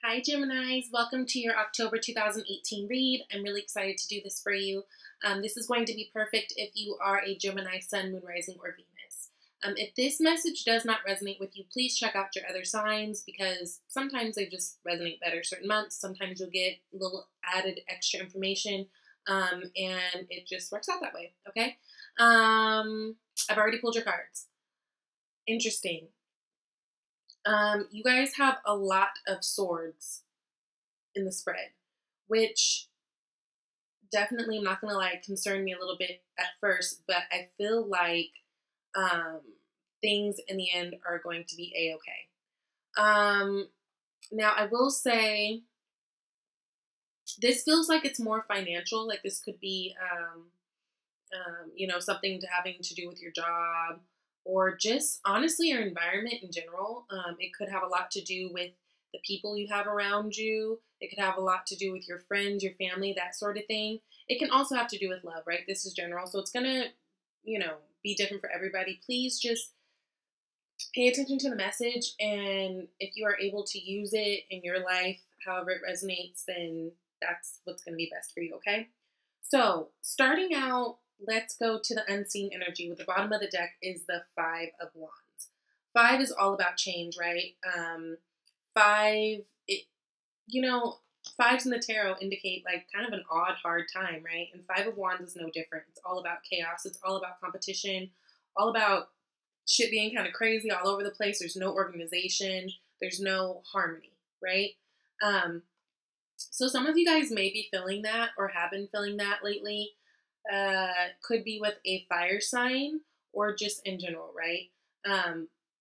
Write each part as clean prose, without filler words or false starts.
Hi Geminis, welcome to your October 2018 read. I'm really excited to do this for you. This is going to be perfect if you are a Gemini Sun, Moon, Rising, or Venus. If this message does not resonate with you, please check out your other signs because sometimes they just resonate better certain months. Sometimes you'll get a little added extra information and it just works out that way, okay? I've already pulled your cards. Interesting. You guys have a lot of swords in the spread, which definitely, I'm not gonna lie, concerned me a little bit at first, but I feel like things in the end are going to be a-okay. Now I will say this feels like it's more financial, like this could be something having to do with your job or just honestly your environment in general. It could have a lot to do with the people you have around you. It could have a lot to do with your friends, your family, that sort of thing. It can also have to do with love, right? This is general, so it's gonna, be different for everybody. Please just pay attention to the message, and if you are able to use it in your life, however it resonates, then that's what's gonna be best for you, okay? So, starting out, let's go to the unseen energy. With the bottom of the deck is the Five of Wands. Five is all about change, right? Five, fives in the tarot indicate like kind of an odd, hard time, right? And Five of Wands is no different. It's all about chaos. It's all about competition, all about shit being kind of crazy all over the place. There's no organization. There's no harmony, right? So some of you guys may be feeling that or have been feeling that lately. Could be with a fire sign or just in general, right?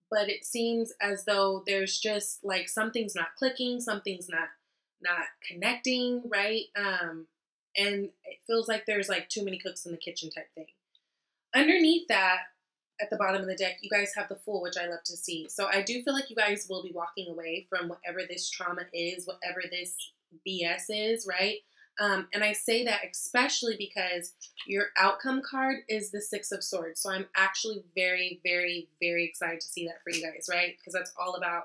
But it seems as though there's just like something's not clicking, something's not connecting, right? And it feels like there's like too many cooks in the kitchen type thing. Underneath that, at the bottom of the deck, you guys have the Fool, which I love to see. So I do feel like you guys will be walking away from whatever this trauma is, whatever this BS is, right? And I say that especially because your outcome card is the Six of Swords. So I'm actually very, very, very excited to see that for you guys, right? Because that's all about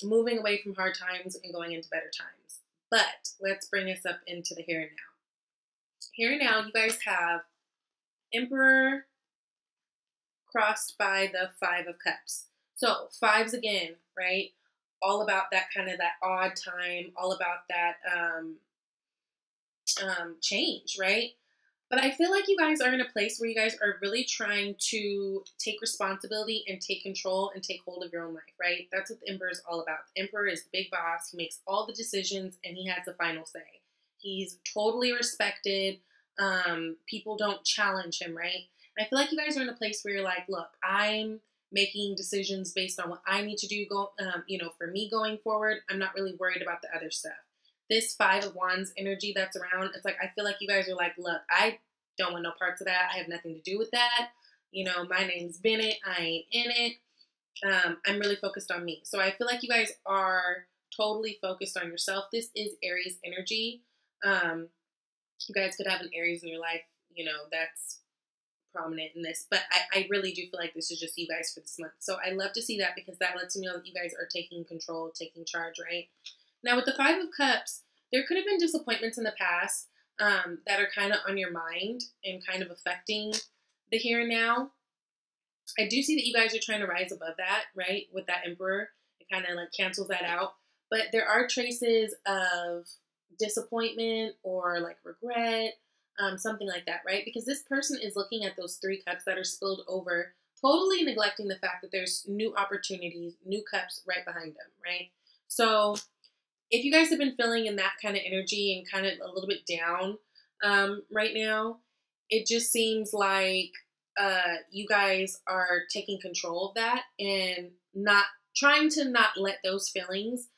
moving away from hard times and going into better times. But let's bring us up into the here and now. Here and now, you guys have Emperor crossed by the Five of Cups. So fives again, right? All about that kind of that odd time, all about that change, right? But I feel like you guys are in a place where you guys are really trying to take responsibility and take control and take hold of your own life, right? That's what the Emperor is all about. The Emperor is the big boss. He makes all the decisions and he has the final say. He's totally respected. People don't challenge him, right? And I feel like you guys are in a place where you're like, look, I'm making decisions based on what I need to do, for me going forward. I'm not really worried about the other stuff. This Five of Wands energy that's around, it's like, I feel like you guys are like, look, I don't want no parts of that. I have nothing to do with that. My name's Bennett. I ain't in it. I'm really focused on me. So I feel like you guys are totally focused on yourself. This is Aries energy. You guys could have an Aries in your life, that's prominent in this. But I really do feel like this is just you guys for this month. So I love to see that because that lets me know that you guys are taking control, taking charge, right? Now, with the Five of Cups, there could have been disappointments in the past that are kind of on your mind and kind of affecting the here and now. I do see that you guys are trying to rise above that, right? With that Emperor, it kind of like cancels that out. But there are traces of disappointment or like regret, something like that, right? Because this person is looking at those three cups that are spilled over, totally neglecting the fact that there's new opportunities, new cups right behind them, right? So if you guys have been feeling in that kind of energy and kind of a little bit down right now, it just seems like you guys are taking control of that and not trying to not let those feelings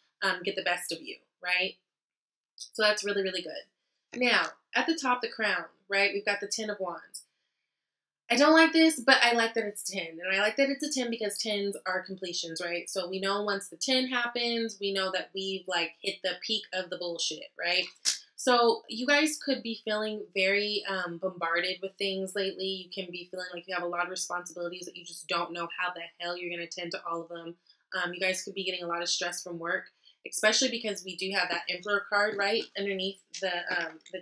get the best of you, right? So that's really, really good. Now, at the top, the crown, right? We've got the Ten of Wands. I don't like this, but I like that it's 10. And I like that it's a 10 because 10s are completions, right? So we know once the 10 happens, we know that we've like hit the peak of the bullshit, right? So you guys could be feeling very bombarded with things lately. You can be feeling like you have a lot of responsibilities that you just don't know how the hell you're going to tend to all of them. You guys could be getting a lot of stress from work. especially because we do have that Emperor card right underneath the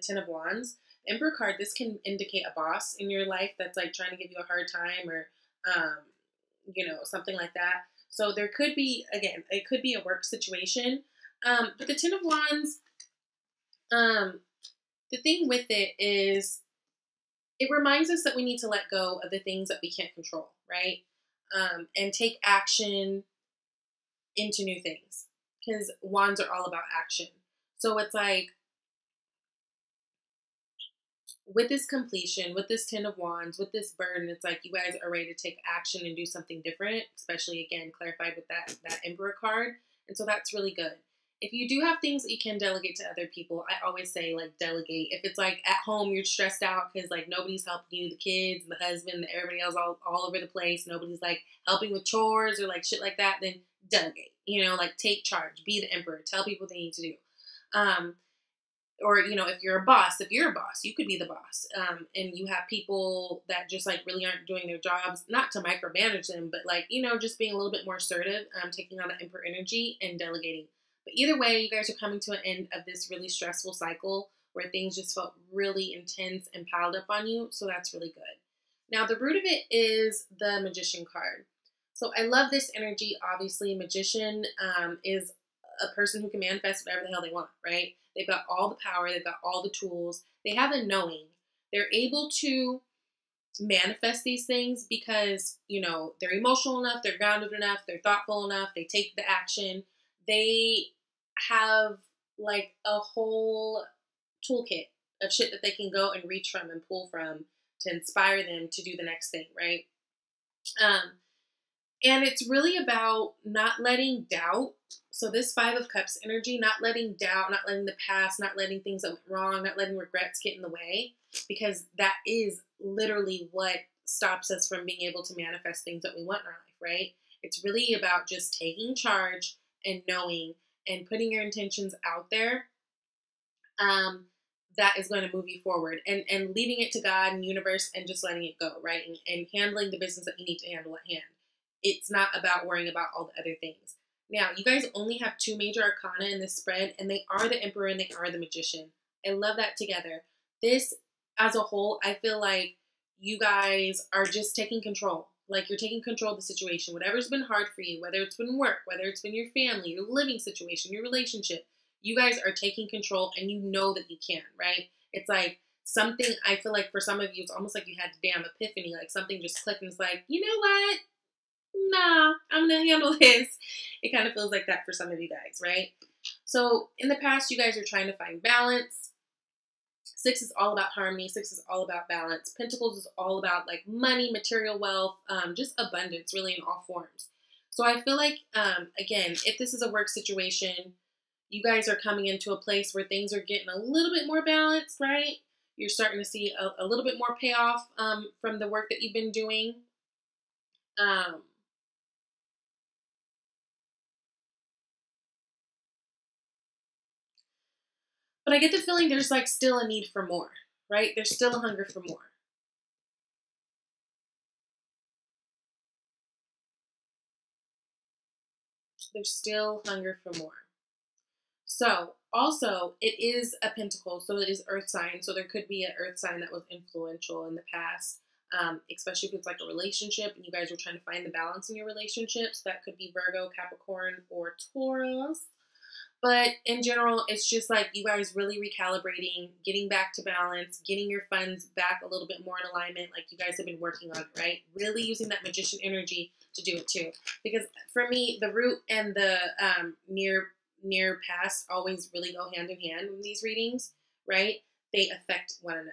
Ten of Wands. The Emperor card, this can indicate a boss in your life that's like trying to give you a hard time, or um, something like that. So there could be, again, it could be a work situation. But the Ten of Wands, the thing with it is it reminds us that we need to let go of the things that we can't control, right? And take action into new things, because wands are all about action. So it's like, with this completion, with this Ten of Wands, with this burden, it's like you guys are ready to take action and do something different, especially, again, clarified with that Emperor card. And so that's really good. If you do have things that you can delegate to other people, I always say, like, delegate. If it's like at home, you're stressed out because like nobody's helping you, the kids, the husband, everybody else all over the place, nobody's like helping with chores or like shit like that, then delegate. Like, take charge, be the emperor, tell people what they need to do. Or, if you're a boss, you could be the boss. And you have people that just like really aren't doing their jobs, not to micromanage them, but like, just being a little bit more assertive, taking on the emperor energy and delegating. But either way, you guys are coming to an end of this really stressful cycle where things just felt really intense and piled up on you. So that's really good. Now, the root of it is the Magician card. So I love this energy. Obviously, Magician is a person who can manifest whatever the hell they want, right? They've got all the power. They've got all the tools. They have a knowing. They're able to manifest these things because, they're emotional enough, they're grounded enough, they're thoughtful enough, they take the action. They have like a whole toolkit of shit that they can go and reach from and pull from to inspire them to do the next thing, right? And it's really about not letting doubt. So this Five of Cups energy, not letting doubt, not letting the past, not letting things that went wrong, not letting regrets get in the way, because that is literally what stops us from being able to manifest things that we want in our life, right? It's really about just taking charge and knowing and putting your intentions out there. That is going to move you forward, and leaving it to God and universe and just letting it go, right? And handling the business that you need to handle at hand. It's not about worrying about all the other things. Now, you guys only have two major arcana in this spread, and they are the Emperor and they are the Magician. I love that together. This, as a whole, I feel like you guys are just taking control. Like, you're taking control of the situation. Whatever's been hard for you, whether it's been work, whether it's been your family, your living situation, your relationship, you guys are taking control, and you know that you can, right? It's like something, I feel like for some of you, it's almost like you had a damn epiphany, like something just clicked and it's like, you know what? Nah, I'm going to handle this. It kind of feels like that for some of you guys, right? So in the past, you guys are trying to find balance. Six is all about harmony. Six is all about balance. Pentacles is all about like money, material wealth, just abundance, really, in all forms. So I feel like, again, if this is a work situation, you guys are coming into a place where things are getting a little bit more balanced, right? You're starting to see a little bit more payoff from the work that you've been doing. But I get the feeling there's like still a need for more, right? There's still a hunger for more. There's still hunger for more. So also, it is a pentacle, so it is earth sign. So there could be an earth sign that was influential in the past, especially if it's like a relationship and you guys are trying to find the balance in your relationships. That could be Virgo, Capricorn, or Taurus. But in general, it's just like you guys really recalibrating, getting back to balance, getting your funds back a little bit more in alignment, like you guys have been working on, right? Really using that Magician energy to do it too. Because for me, the root and the near past always really go hand in hand in these readings, right? They affect one another.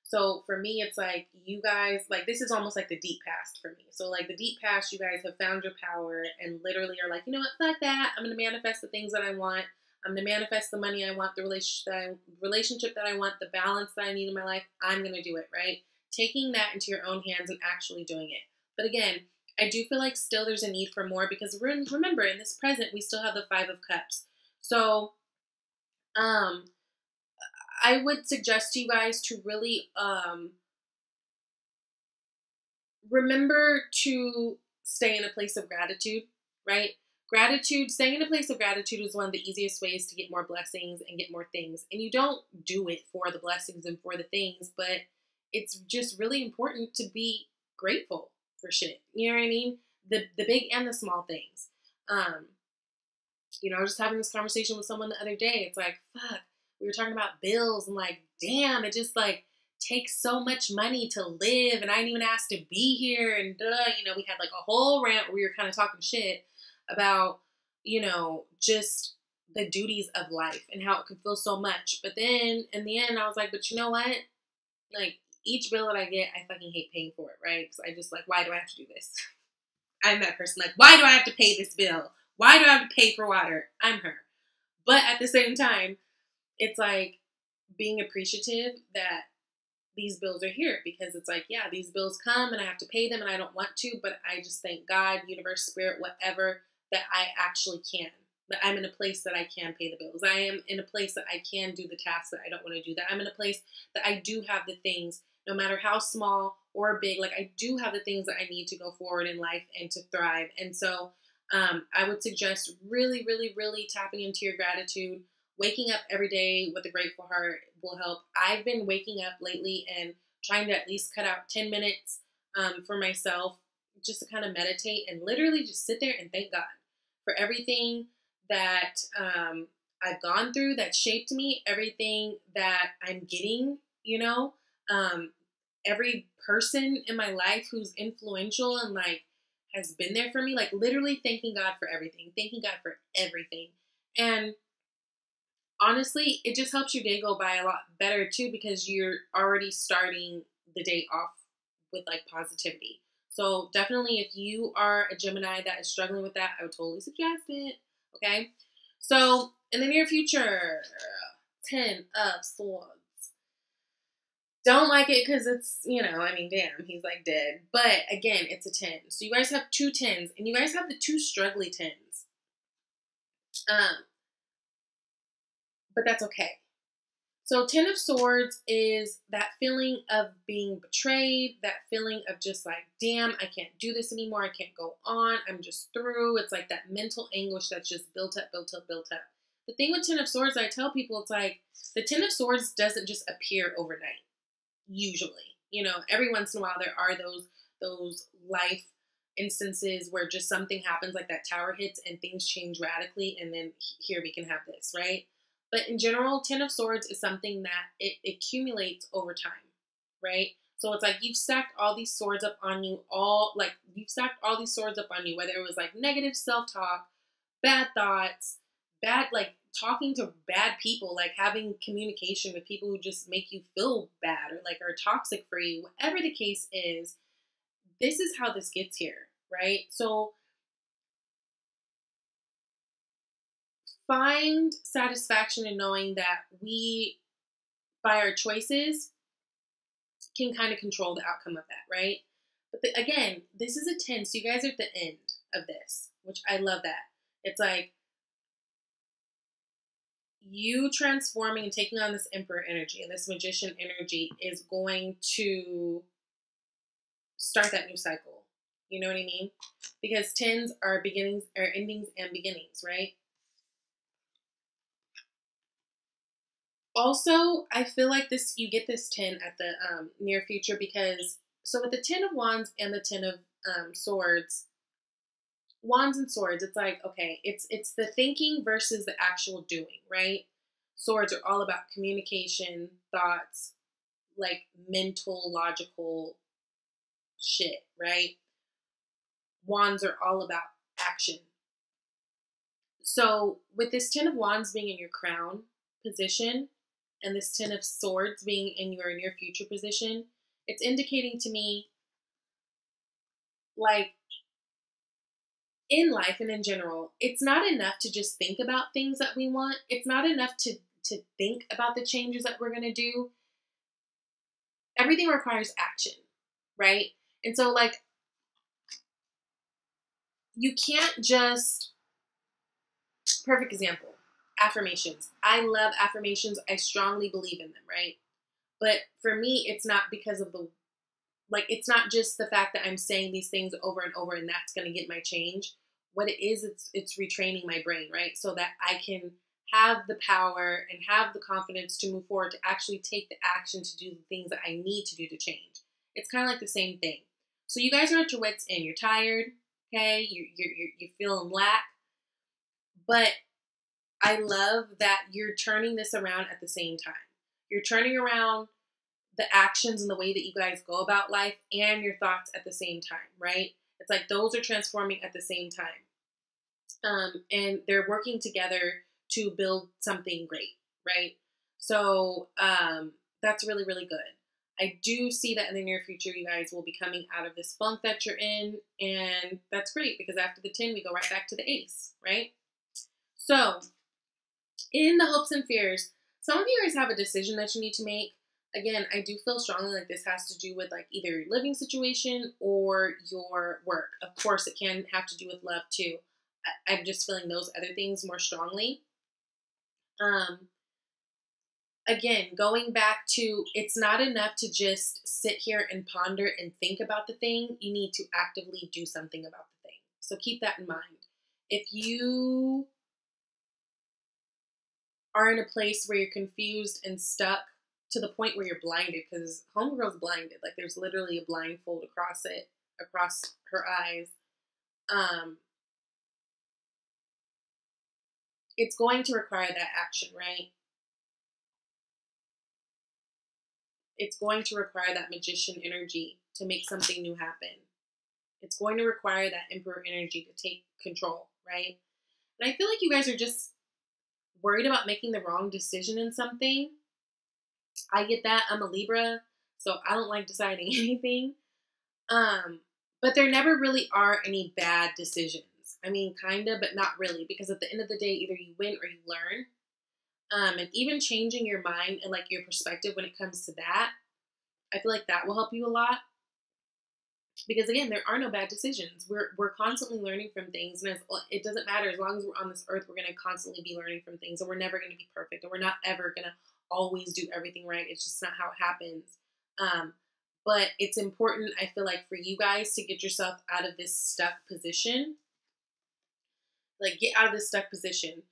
So for me, it's like you guys, like this is almost like the deep past for me. So like the deep past, you guys have found your power and literally are like, you know what, fuck that. I'm going to manifest the things that I want. I'm going to manifest the money I want, the relationship that I want, the balance that I need in my life. I'm going to do it, right? Taking that into your own hands and actually doing it. But again, I do feel like still there's a need for more because remember, in this present, we still have the Five of Cups. So, I would suggest to you guys to really remember to stay in a place of gratitude, right? Gratitude, staying in a place of gratitude is one of the easiest ways to get more blessings and get more things. And you don't do it for the blessings and for the things, but it's just really important to be grateful for shit. You know what I mean? The big and the small things. I was just having this conversation with someone the other day. It's like, fuck, we were talking about bills and like, damn, it just like takes so much money to live and I didn't even ask to be here and we had like a whole rant where we were kind of talking shit about, just the duties of life and how it can feel so much. But then in the end, I was like, but you know what? Like each bill that I get, I fucking hate paying for it, right? Because I just like, why do I have to do this? I'm that person like, why do I have to pay this bill? Why do I have to pay for water? I'm her. But at the same time, it's like being appreciative that these bills are here because it's like, yeah, these bills come and I have to pay them and I don't want to, but I just thank God, universe, spirit, whatever, that I actually can. That I'm in a place that I can pay the bills. I am in a place that I can do the tasks that I don't want to do. That I'm in a place that I do have the things, no matter how small or big, like I do have the things that I need to go forward in life and to thrive. And so I would suggest really, really, really tapping into your gratitude. Waking up every day with a grateful heart will help. I've been waking up lately and trying to at least cut out 10 minutes for myself just to kind of meditate and literally just sit there and thank God for everything that I've gone through that shaped me, everything that I'm getting, every person in my life who's influential and like has been there for me, like literally thanking God for everything, thanking God for everything. And honestly, it just helps your day go by a lot better too because you're already starting the day off with like positivity. So definitely if you are a Gemini that is struggling with that, I would totally suggest it. Okay. So in the near future, 10 of Swords. Don't like it because it's, damn, he's like dead. But again, it's a 10. So you guys have 2 10s and you guys have the 2 struggly 10s. But that's okay. So 10 of Swords is that feeling of being betrayed, that feeling of just like, damn, I can't do this anymore. I can't go on. I'm just through. It's like that mental anguish that's just built up, built up, built up. The thing with 10 of Swords, I tell people, it's like the 10 of Swords doesn't just appear overnight. Usually, every once in a while there are those life instances where just something happens, like that tower hits and things change radically, and then here we can have this, right? But in general, 10 of Swords is something that it accumulates over time, right? So it's like you've stacked all these swords up on you, whether it was like negative self-talk, bad thoughts, bad, like talking to bad people, like having communication with people who just make you feel bad or like are toxic for you, whatever the case is, this is how this gets here, right? So find satisfaction in knowing that we, by our choices, can kind of control the outcome of that, right? But again, this is a 10, so you guys are at the end of this, which I love that. It's like you transforming and taking on this Emperor energy and this Magician energy is going to start that new cycle. You know what I mean? Because 10s are beginnings, or endings and beginnings, right? Also, I feel like you get this 10 at the near future because, so with the 10 of Wands and the 10 of Swords, Wands and Swords, it's like, okay, it's the thinking versus the actual doing, right? Swords are all about communication, thoughts, like mental, logical shit, right? Wands are all about action. So with this 10 of Wands being in your crown position and this 10 of Swords being in your near future position, it's indicating to me, like, in life and in general, it's not enough to just think about things that we want. It's not enough to think about the changes that we're going to do. Everything requires action, right? And so, like, you can't just, perfect example, affirmations. I love affirmations. I strongly believe in them, right? But for me, it's not because of it's not just the fact that I'm saying these things over and over and that's going to get my change. what it is, it's retraining my brain, right? So that I can have the power and have the confidence to move forward, to actually take the action to do the things that I need to do to change. It's kind of like the same thing. So you guys are at your wits' end. You're tired, okay? You're feeling lack, but I love that you're turning this around at the same time. You're turning around the actions and the way that you guys go about life and your thoughts at the same time, right? It's like those are transforming at the same time. And they're working together to build something great, right? So that's really, really good. I do see that in the near future, you guys will be coming out of this funk that you're in, and that's great because after the 10, we go right back to the ace, right? So, in the hopes and fears, some of you guys have a decision that you need to make. Again, I do feel strongly like this has to do with like either your living situation or your work. Of course, it can have to do with love too. I'm just feeling those other things more strongly. Again, going back to, it's not enough to just sit here and ponder and think about the thing. You need to actively do something about the thing. So keep that in mind. If you are in a place where you're confused and stuck to the point where you're blinded, because homegirl's blinded, like there's literally a blindfold across her eyes. It's going to require that action, right? It's going to require that magician energy to make something new happen. It's going to require that emperor energy to take control, right? And I feel like you guys are just worried about making the wrong decision in something. I get that. I'm a Libra, so I don't like deciding anything. But there never really are any bad decisions. I mean, kind of, but not really, because at the end of the day, either you win or you learn. And even changing your mind and like your perspective when it comes to that, I feel like that will help you a lot. Because again, there are no bad decisions. We're constantly learning from things, and it doesn't matter, as long as we're on this earth, we're going to constantly be learning from things, and we're never going to be perfect, and we're not ever going to always do everything right. It's just not how it happens. But it's important, I feel like, for you guys to get yourself out of this stuck position. Like, get out of this stuck position,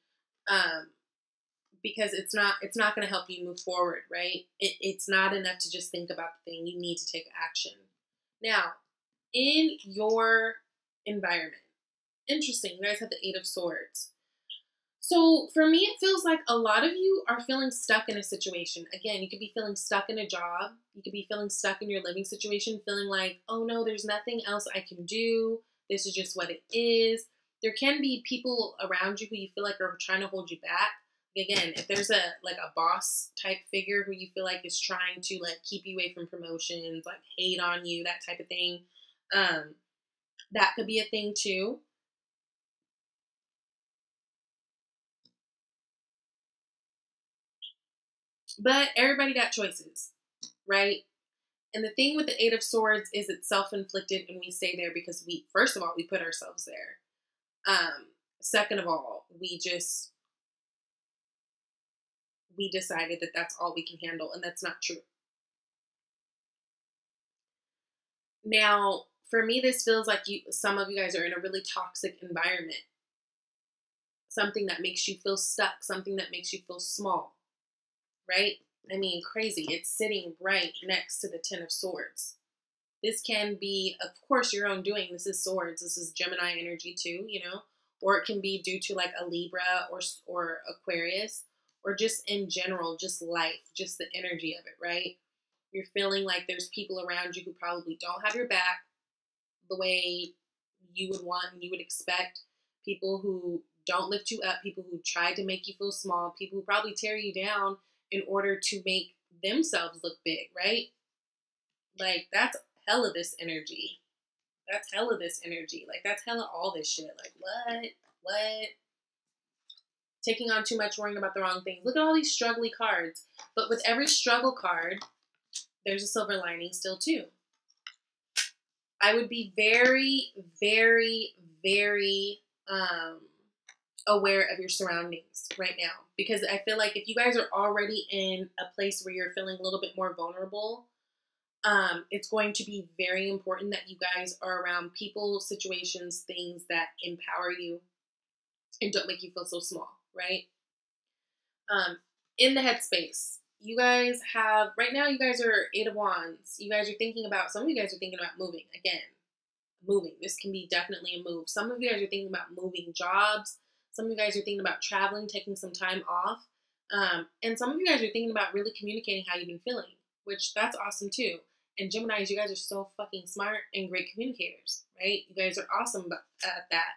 because it's not going to help you move forward, right? It's not enough to just think about the thing. You need to take action. Now, in your environment, interesting, you guys have the 8 of Swords. So for me, it feels like a lot of you are feeling stuck in a situation. Again, you could be feeling stuck in a job. You could be feeling stuck in your living situation, feeling like, oh no, there's nothing else I can do. This is just what it is. There can be people around you who you feel like are trying to hold you back. Again, if there's a boss type figure who you feel like is trying to like keep you away from promotions, like hate on you, that type of thing, that could be a thing too. But everybody got choices, right? And the thing with the 8 of Swords is it's self-inflicted, and we stay there because first of all, we put ourselves there. Second of all, we decided that that's all we can handle, and that's not true. Now, for me, this feels like some of you guys are in a really toxic environment. Something that makes you feel stuck, something that makes you feel small, right? I mean, crazy. It's sitting right next to the 10 of Swords. This can be, of course, your own doing. This is Swords. This is Gemini energy too, or it can be due to like a Libra or Aquarius, or just in general, just life, just the energy of it, right? You're feeling like there's people around you who probably don't have your back the way you would want and you would expect. People who don't lift you up, people who try to make you feel small, people who probably tear you down in order to make themselves look big, right? Like, that's hella this energy. That's hella this energy. Like, that's hella all this shit. Like, what? Taking on too much, worrying about the wrong things. Look at all these struggly cards. But with every struggle card, there's a silver lining still too. I would be very, very, very aware of your surroundings right now, because I feel like if you guys are already in a place where you're feeling a little bit more vulnerable, It's going to be very important that you guys are around people, situations, things that empower you and don't make you feel so small, right? In the headspace, you guys have, right now, you guys are Eight of Wands. You guys are thinking about, some of you guys are thinking about moving. Again, moving. This can be definitely a move. Some of you guys are thinking about moving jobs. Some of you guys are thinking about traveling, taking some time off. And some of you guys are thinking about really communicating how you've been feeling, which that's awesome too. And Geminis, you guys are so fucking smart and great communicators, right? You guys are awesome at that.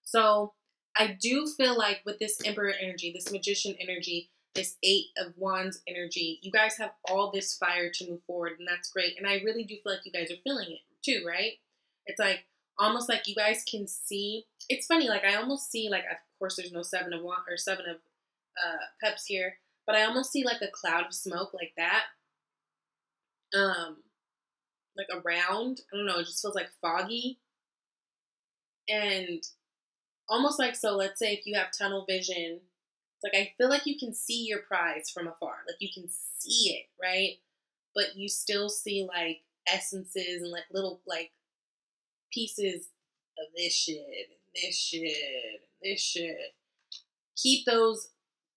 So I do feel like with this Emperor energy, this Magician energy, this Eight of Wands energy, you guys have all this fire to move forward, and that's great. And I really do feel like you guys are feeling it too, right? It's like almost like you guys can see. It's funny, like I almost see, like, of course there's no Seven of Wands or Seven of Cups here, but I almost see like a cloud of smoke like that, like around. I don't know. It just feels like foggy and almost like, so let's say if you have tunnel vision, it's like I feel like you can see your prize from afar, like you can see it, right? But you still see like essences and like little like pieces of this shit and this shit and this shit. Keep those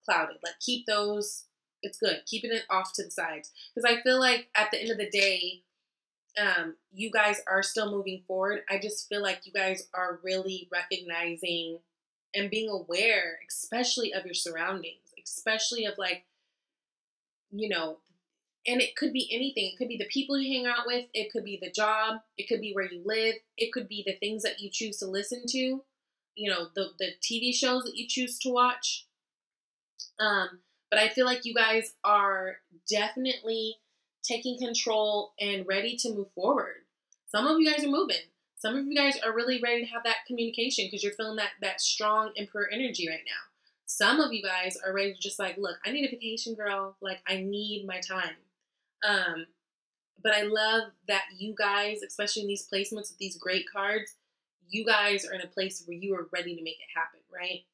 clouded. Like keep those, it's good. Keeping it off to the sides. Because I feel like at the end of the day, you guys are still moving forward. I just feel like you guys are really recognizing and being aware, especially of your surroundings, especially of like, you know, and it could be anything. It could be the people you hang out with. It could be the job. It could be where you live. It could be the things that you choose to listen to, you know, the TV shows that you choose to watch. But I feel like you guys are definitely taking control and ready to move forward. Some of you guys are moving. Some of you guys are really ready to have that communication because you're feeling that strong Emperor energy right now. Some of you guys are ready to just like, look, I need a vacation, girl. Like, I need my time. But I love that you guys, especially in these placements with these great cards, you guys are in a place where you are ready to make it happen, right?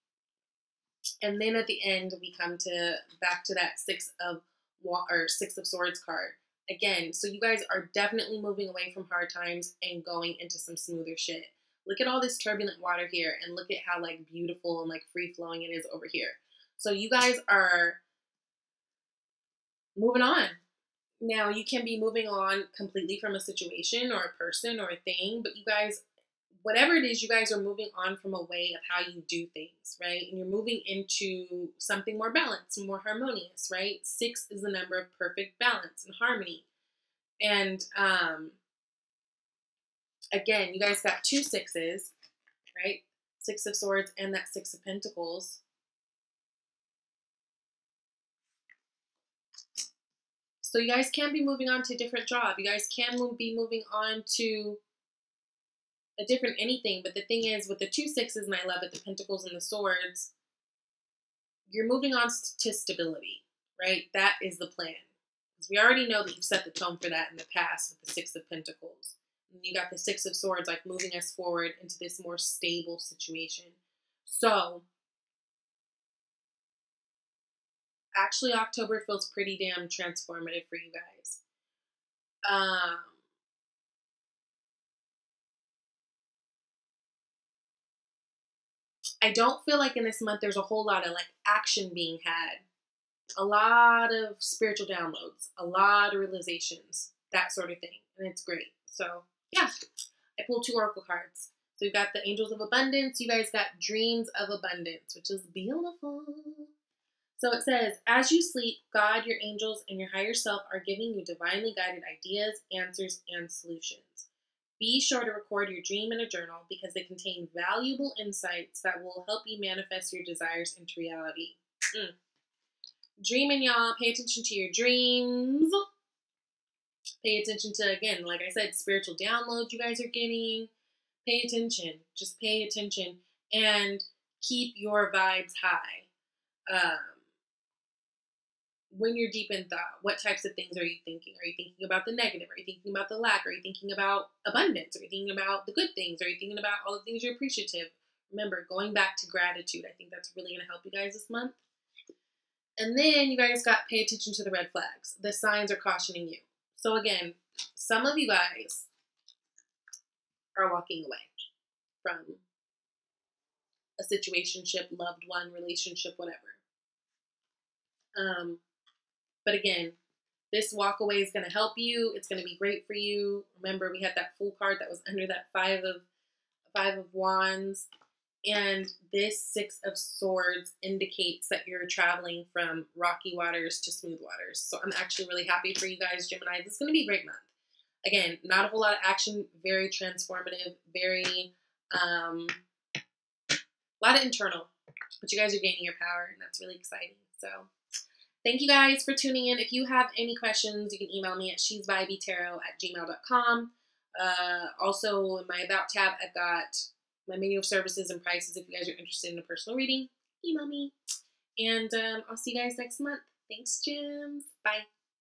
And then at the end, we come to back to that Six of Swords card again. So you guys are definitely moving away from hard times and going into some smoother shit. Look at all this turbulent water here, and look at how like beautiful and like free flowing it is over here. So you guys are moving on. Now you can be moving on completely from a situation or a person or a thing, but you guys, whatever it is, you guys are moving on from a way of how you do things, right? And you're moving into something more balanced, more harmonious, right? 6 is the number of perfect balance and harmony. And again, you guys got 2 6s, right? 6 of Swords and that 6 of Pentacles. So you guys can be moving on to a different job. You guys can be moving on to a different anything. But the thing is, with the 2 6s, and I love it, the Pentacles and the Swords, you're moving on to stability, right? That is the plan. Because we already know that you've set the tone for that in the past with the 6 of Pentacles. And you got the 6 of Swords, like moving us forward into this more stable situation. So actually, October feels pretty damn transformative for you guys. I don't feel like in this month there's a whole lot of like action being had. A lot of spiritual downloads, a lot of realizations, that sort of thing. And it's great. So yeah, I pulled 2 oracle cards. So you've got the Angels of Abundance. You guys got Dreams of Abundance, which is beautiful. So it says, as you sleep, God, your angels, and your higher self are giving you divinely guided ideas, answers, and solutions. Be sure to record your dream in a journal because they contain valuable insights that will help you manifest your desires into reality. Dreaming, y'all. Pay attention to your dreams. Pay attention to, again, like I said, spiritual downloads you guys are getting. Pay attention. Just pay attention and keep your vibes high. When you're deep in thought, what types of things are you thinking? Are you thinking about the negative? Are you thinking about the lack? Are you thinking about abundance? Are you thinking about the good things? Are you thinking about all the things you're appreciative? Remember, going back to gratitude. I think that's really going to help you guys this month. And then you guys got pay attention to the red flags. The signs are cautioning you. So again, some of you guys are walking away from a situationship, loved one, relationship, whatever. But again, this walk away is going to help you. It's going to be great for you. Remember, we had that Fool card that was under that Five of Wands. And this Six of Swords indicates that you're traveling from rocky waters to smooth waters. So I'm actually really happy for you guys, Gemini. This is going to be a great month. Again, not a whole lot of action, very transformative, very, a lot of internal. But you guys are gaining your power, and that's really exciting. So thank you guys for tuning in. If you have any questions, you can email me at shesvibeytarot@gmail.com. Also, in my About tab, I've got my menu of services and prices. If you guys are interested in a personal reading, email me. And I'll see you guys next month. Thanks, Gems. Bye.